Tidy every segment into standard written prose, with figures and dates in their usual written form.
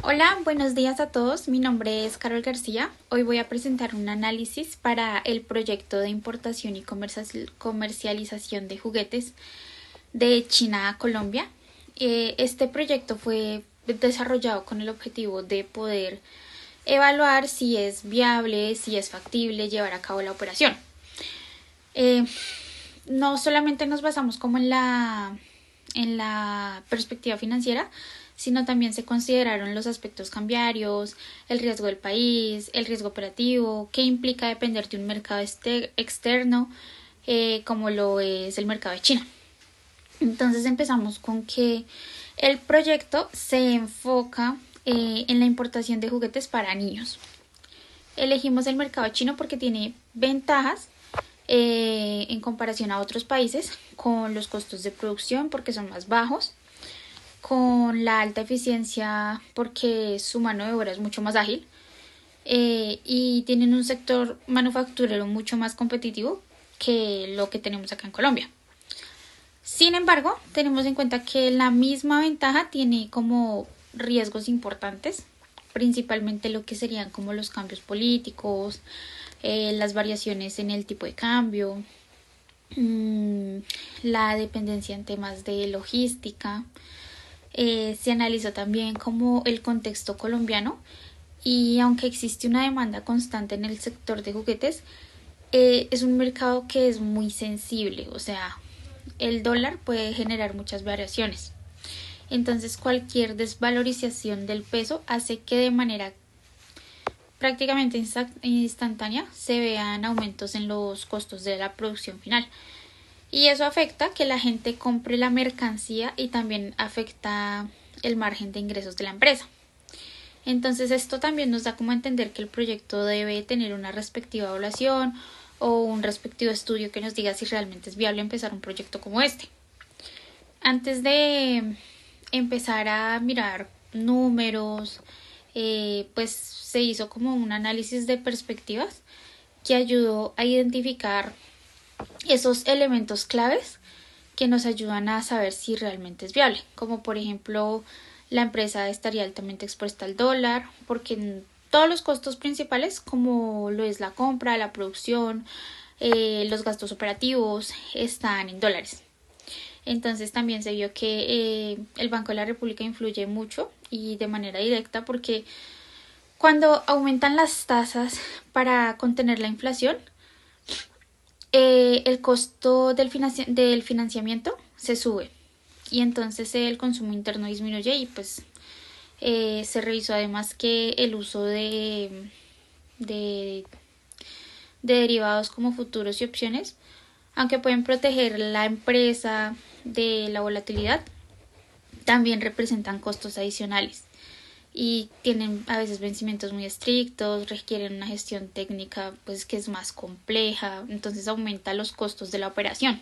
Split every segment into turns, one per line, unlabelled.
Hola, buenos días a todos. Mi nombre es Carol García. Hoy voy a presentar un análisis para el proyecto de importación y comercialización de juguetes de China a Colombia. Este proyecto fue desarrollado con el objetivo de poder evaluar si es viable, si es factible llevar a cabo la operación. Eh, no solamente nos basamos como en la perspectiva financiera, sino también se consideraron los aspectos cambiarios, el riesgo del país, el riesgo operativo, qué implica depender de un mercado externo, como lo es el mercado de China. Entonces empezamos con que el proyecto se enfoca en la importación de juguetes para niños. Elegimos el mercado chino porque tiene ventajas en comparación a otros países, con los costos de producción porque son más bajos, con la alta eficiencia porque su mano de obra es mucho más ágil, y tienen un sector manufacturero mucho más competitivo que lo que tenemos acá en Colombia. Sin embargo, tenemos en cuenta que la misma ventaja tiene como riesgos importantes, principalmente lo que serían como los cambios políticos, las variaciones en el tipo de cambio, la dependencia en temas de logística. Se analizó también como el contexto colombiano, y aunque existe una demanda constante en el sector de juguetes, es un mercado que es muy sensible, o sea, el dólar puede generar muchas variaciones. Entonces cualquier desvalorización del peso hace que de manera prácticamente instantánea se vean aumentos en los costos de la producción final. Y eso afecta que la gente compre la mercancía y también afecta el margen de ingresos de la empresa. Entonces esto también nos da como a entender que el proyecto debe tener una respectiva evaluación o un respectivo estudio que nos diga si realmente es viable empezar un proyecto como este. Antes de empezar a mirar números, pues se hizo como un análisis de perspectivas que ayudó a identificar esos elementos claves que nos ayudan a saber si realmente es viable, como por ejemplo la empresa estaría altamente expuesta al dólar, porque todos los costos principales, como lo es la compra, la producción, los gastos operativos, están en dólares. Entonces también se vio que el Banco de la República influye mucho y de manera directa, porque cuando aumentan las tasas para contener la inflación, el costo del financiamiento se sube, y entonces el consumo interno disminuye, y pues se revisó además que el uso de, de derivados como futuros y opciones, aunque pueden proteger la empresa de la volatilidad, también representan costos adicionales y tienen a veces vencimientos muy estrictos, requieren una gestión técnica pues que es más compleja, entonces aumenta los costos de la operación.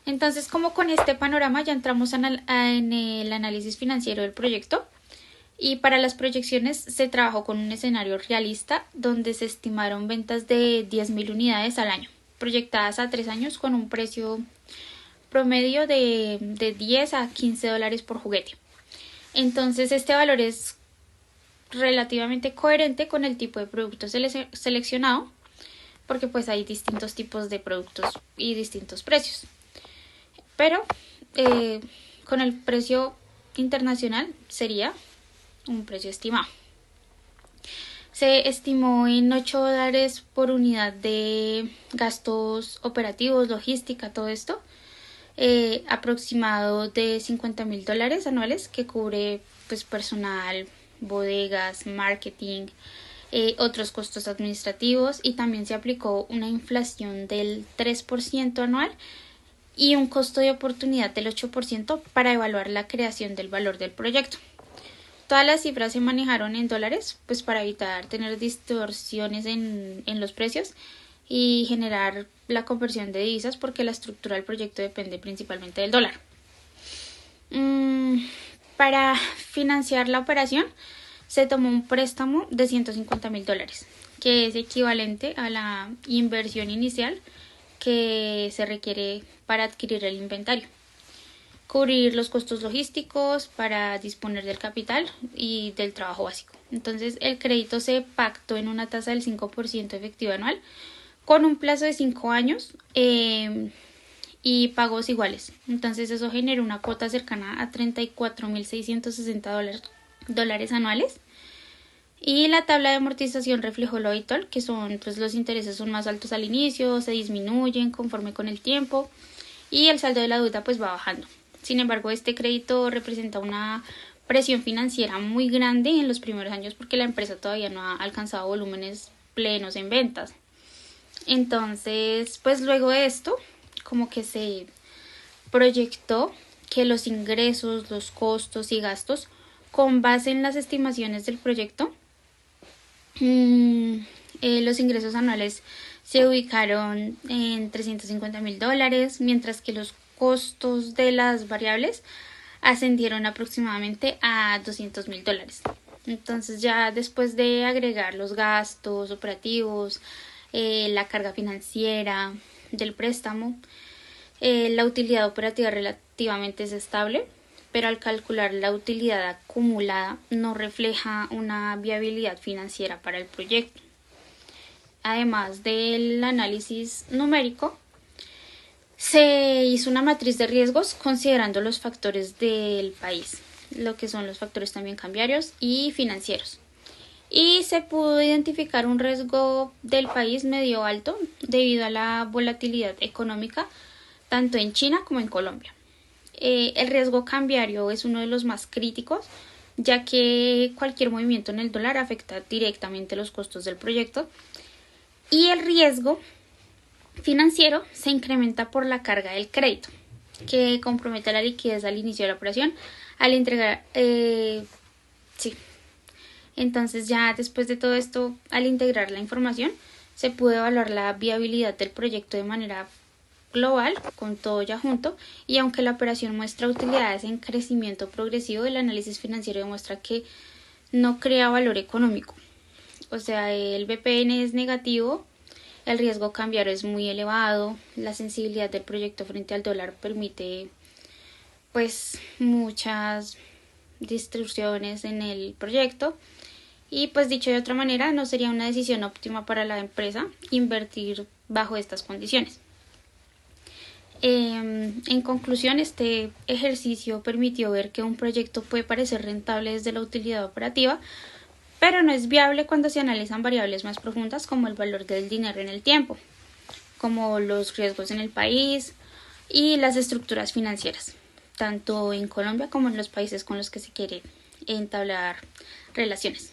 Entonces, como con este panorama ya entramos en el análisis financiero del proyecto, y para las proyecciones se trabajó con un escenario realista donde se estimaron ventas de 10.000 unidades al año, proyectadas a 3 años con un precio promedio de 10 a 15 dólares por juguete. Entonces este valor es relativamente coherente con el tipo de producto seleccionado, porque pues hay distintos tipos de productos y distintos precios. Pero con el precio internacional sería un precio estimado. Se estimó en 8 dólares por unidad de gastos operativos, logística, todo esto, aproximado de 50.000 dólares anuales, que cubre pues personal, bodegas, marketing, otros costos administrativos, y también se aplicó una inflación del 3% anual y un costo de oportunidad del 8% para evaluar la creación del valor del proyecto. Todas las cifras se manejaron en dólares, pues para evitar tener distorsiones en los precios y generar la conversión de divisas, porque la estructura del proyecto depende principalmente del dólar. Para financiar la operación se tomó un préstamo de 150.000 dólares, que es equivalente a la inversión inicial que se requiere para adquirir el inventario. cubrir los costos logísticos, para disponer del capital y del trabajo básico. Entonces el crédito se pactó en una tasa del 5% efectiva anual con un plazo de 5 años y pagos iguales. Entonces eso generó una cuota cercana a $34.660 anuales. Y la tabla de amortización reflejó lo habitual, que son pues los intereses son más altos al inicio, se disminuyen conforme con el tiempo y el saldo de la deuda pues va bajando. Sin embargo, este crédito representa una presión financiera muy grande en los primeros años porque la empresa todavía no ha alcanzado volúmenes plenos en ventas. Entonces, pues luego de esto, como que se proyectó que los ingresos, los costos y gastos, con base en las estimaciones del proyecto, los ingresos anuales se ubicaron en $350.000, mientras que los costos de las variables ascendieron aproximadamente a $200.000. Entonces ya después de agregar los gastos operativos, la carga financiera del préstamo, la utilidad operativa relativamente es estable, pero al calcular la utilidad acumulada no refleja una viabilidad financiera para el proyecto. Además del análisis numérico, se hizo una matriz de riesgos considerando los factores del país, lo que son los factores también cambiarios y financieros. Y se pudo identificar un riesgo del país medio alto debido a la volatilidad económica tanto en China como en Colombia. El riesgo cambiario es uno de los más críticos, ya que cualquier movimiento en el dólar afecta directamente los costos del proyecto, y el riesgo financiero se incrementa por la carga del crédito, que compromete la liquidez al inicio de la operación al entregar. Entonces ya después de todo esto, al integrar la información, se pudo evaluar la viabilidad del proyecto de manera global, con todo ya junto, y aunque la operación muestra utilidades en crecimiento progresivo, el análisis financiero demuestra que no crea valor económico. O sea, el BPN es negativo, el riesgo cambiario es muy elevado, la sensibilidad del proyecto frente al dólar permite pues muchas distorsiones en el proyecto, y pues dicho de otra manera, no sería una decisión óptima para la empresa invertir bajo estas condiciones. En conclusión, este ejercicio permitió ver que un proyecto puede parecer rentable desde la utilidad operativa, pero no es viable cuando se analizan variables más profundas como el valor del dinero en el tiempo, como los riesgos en el país y las estructuras financieras, tanto en Colombia como en los países con los que se quiere entablar relaciones.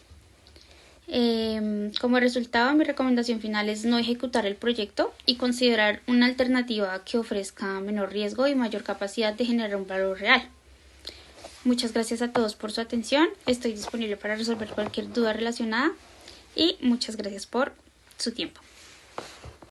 Como resultado, mi recomendación final es no ejecutar el proyecto y considerar una alternativa que ofrezca menor riesgo y mayor capacidad de generar un valor real. Muchas gracias a todos por su atención. Estoy disponible para resolver cualquier duda relacionada y muchas gracias por su tiempo.